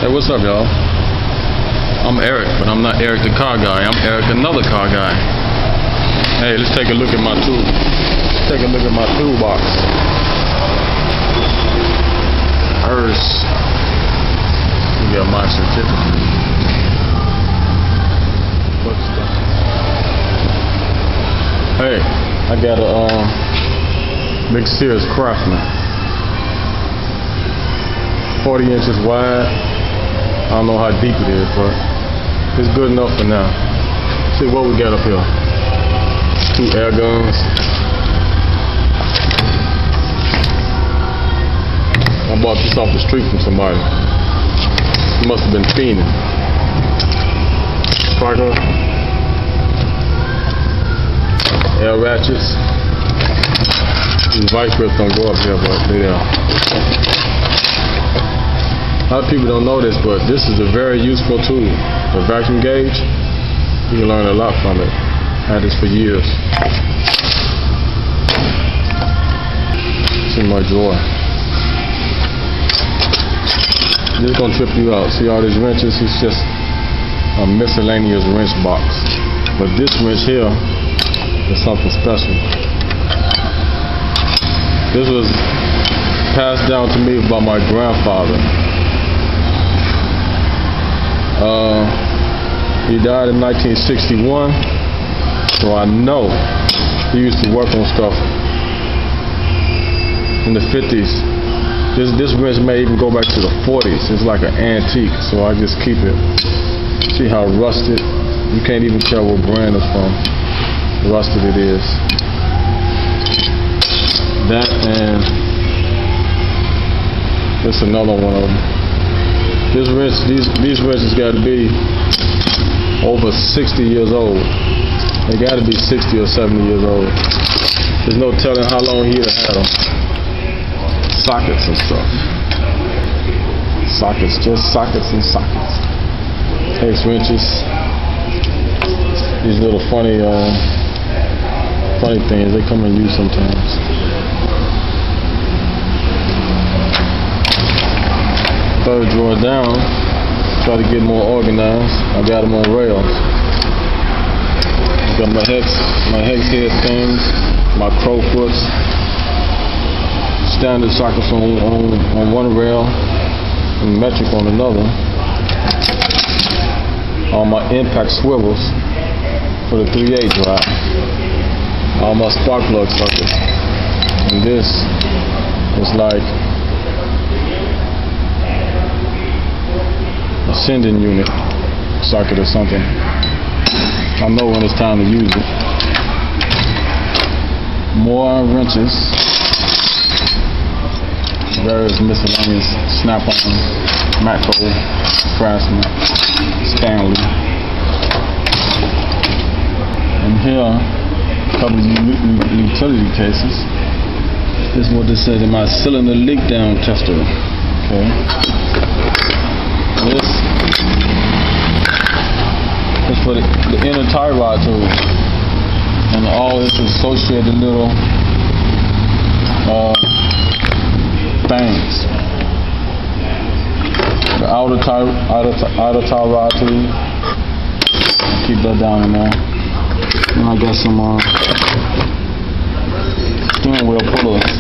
Hey, what's up, y'all? I'm Eric, but I'm not Eric the car guy. I'm Eric, another car guy. Hey, let's take a look at my tool. Let's take a look at my toolbox. First, we got my certificate. Hey, I got a big Sears Craftsman. 40 inches wide. I don't know how deep it is, but it's good enough for now. See what we got up here. 2 air guns. I bought this off the street from somebody. He must have been fiending. Sparkler. Air ratchets. These vice grips don't go up here, but they there. A lot of people don't know this, but this is a very useful tool. The vacuum gauge, you can learn a lot from it. I had this for years. It's in my drawer. This is gonna trip you out. See all these wrenches? It's just a miscellaneous wrench box. But this wrench here is something special. This was passed down to me by my grandfather. He died in 1961, so I know he used to work on stuff in the 50s. This wrench may even go back to the 40s. It's like an antique, so I just keep it. See how rusted? You can't even tell what brand it's from. Rusted it is. That and this is another one of them. This wrench, these wrenches got to be over 60 years old. They got to be 60 or 70 years old. There's no telling how long he'd have had them. Sockets and stuff. Sockets, just sockets and sockets. Hex wrenches. These little funny things, they come in use sometimes. Third drawer down, try to get more organized. I got them on rails. Got my hex head things, my crowfoots, standard sockets on one rail, and metric on another. All my impact swivels for the 3/8 drive. All my spark plug sockets. And this is like sending unit socket or something. I know when it's time to use it. More wrenches, various miscellaneous snap-on, Macro, Craftsman, Stanley. And here, a couple of utility cases. This is what this says in my cylinder leak down tester. Okay. This is for the inner tie rod tool and all its associated little things. The outer tie rod tool, keep that down in there. And I got some steering wheel pullers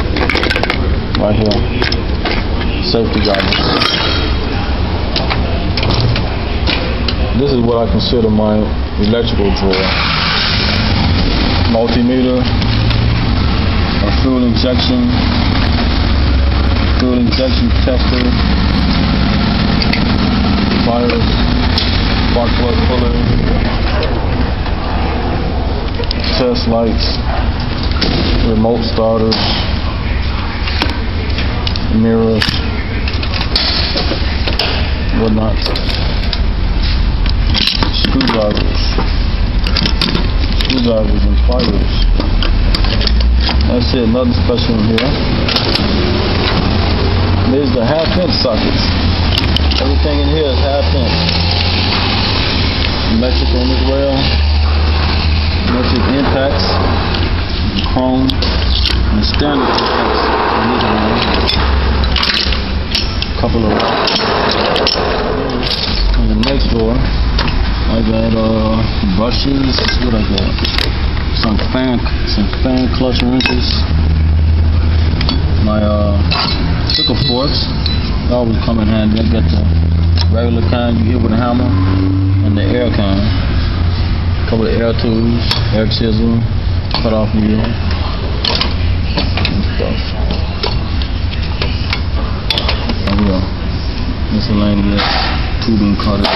right here, safety goggles. This is what I consider my electrical drawer. Multimeter, a fuel injection tester, pliers, spark plug puller, test lights, remote starters, mirrors, whatnot. Screwdrivers and pliers. That's it, nothing special in here. There's the half-inch sockets. Everything in here is half-inch. Metric on this rail. Metric impacts. Chrome. And standard impacts on this rail. Couple of In the next drawer, I got brushes. That's what I got. Some fan clutch wrenches. My pickle forks. They always come in handy. I got the regular kind you hit with a hammer and the air kind. A couple of air tools, air chisel, cut off meat and stuff. Oh yeah, miscellaneous tubing cutters.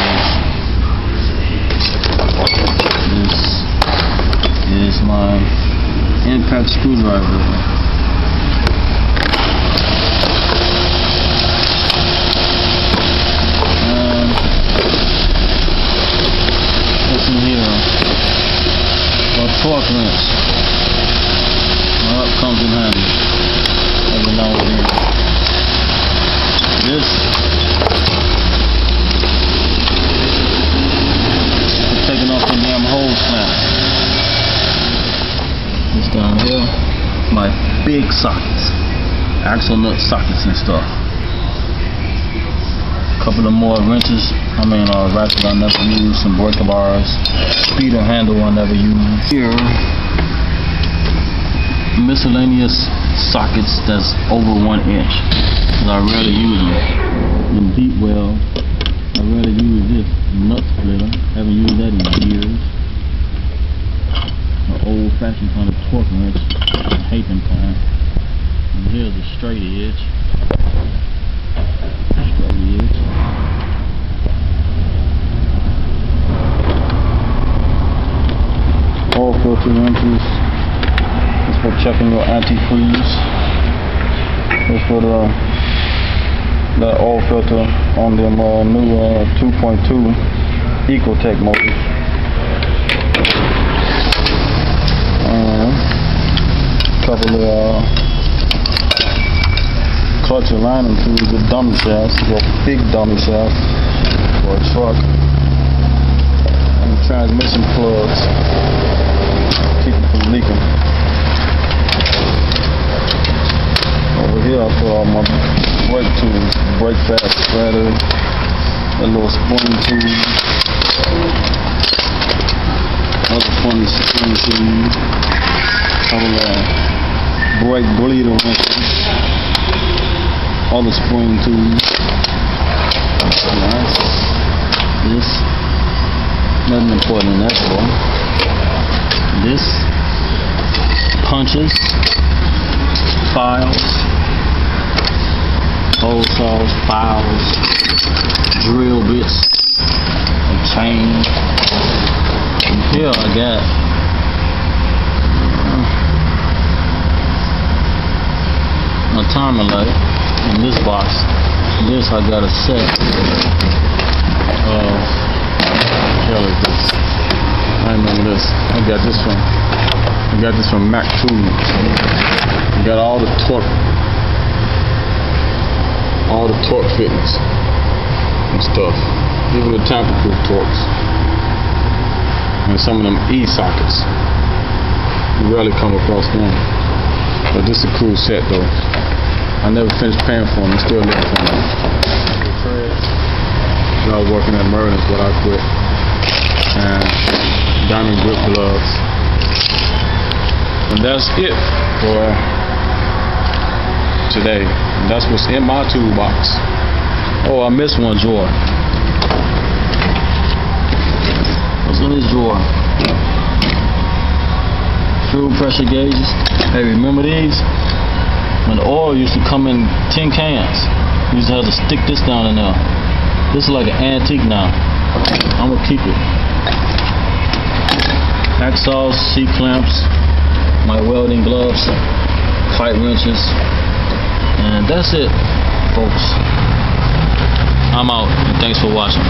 This is my impact screwdriver. What's in here? A torque wrench. Well, it comes in handy every now and then. This is taking off the damn hole snaps. This down here, my big sockets, axle nut sockets and stuff. Couple of more wrenches, ratchets I never use, some breaker bars, speeder handle I never use. Here, miscellaneous sockets that's over 1 inch, because I rarely use them. In deep well, I rarely use this nut splitter, haven't used that in years. An old fashioned kind of torque wrench, Haken kind. And here's a straight edge. Oil filter wrenches. That's for checking your antifreeze. That's for that oil filter on them new 2.2 Ecotech motors. Couple of clutch aligning tools with dummy shafts. You got big dummy shaft for a truck. And transmission plugs. Keep it from leaking. Over here I put all my brake tools. Brake pad spreader. A little spring tool. Another funny spring tool. Couple of brake bleeder wrenches. All the spring tools. Nice. This, nothing important in that drawer. This, punches, files, hole saws, files, drill bits, a chain. And here I got a timer light. In this box, this I got a set of, hell is this? I remember this. I got this from Mac Tools. I got all the torque fittings and stuff. Even the tamper-proof torques. And some of them E-sockets. You rarely come across them. But this is a cool set though. I never finished paying for them, I'm still looking for them. I was working at Merlin's, but I quit. And diamond grip gloves. And that's it for today. And that's what's in my toolbox. Oh, I missed one drawer. What's in this drawer? Fuel pressure gauges. Hey, remember these? When the oil used to come in tin cans, you used to have to stick this down in there. This is like an antique now. I'm gonna keep it. Hacksaws, C-clamps, my welding gloves, pipe wrenches, and that's it, folks. I'm out, and thanks for watching.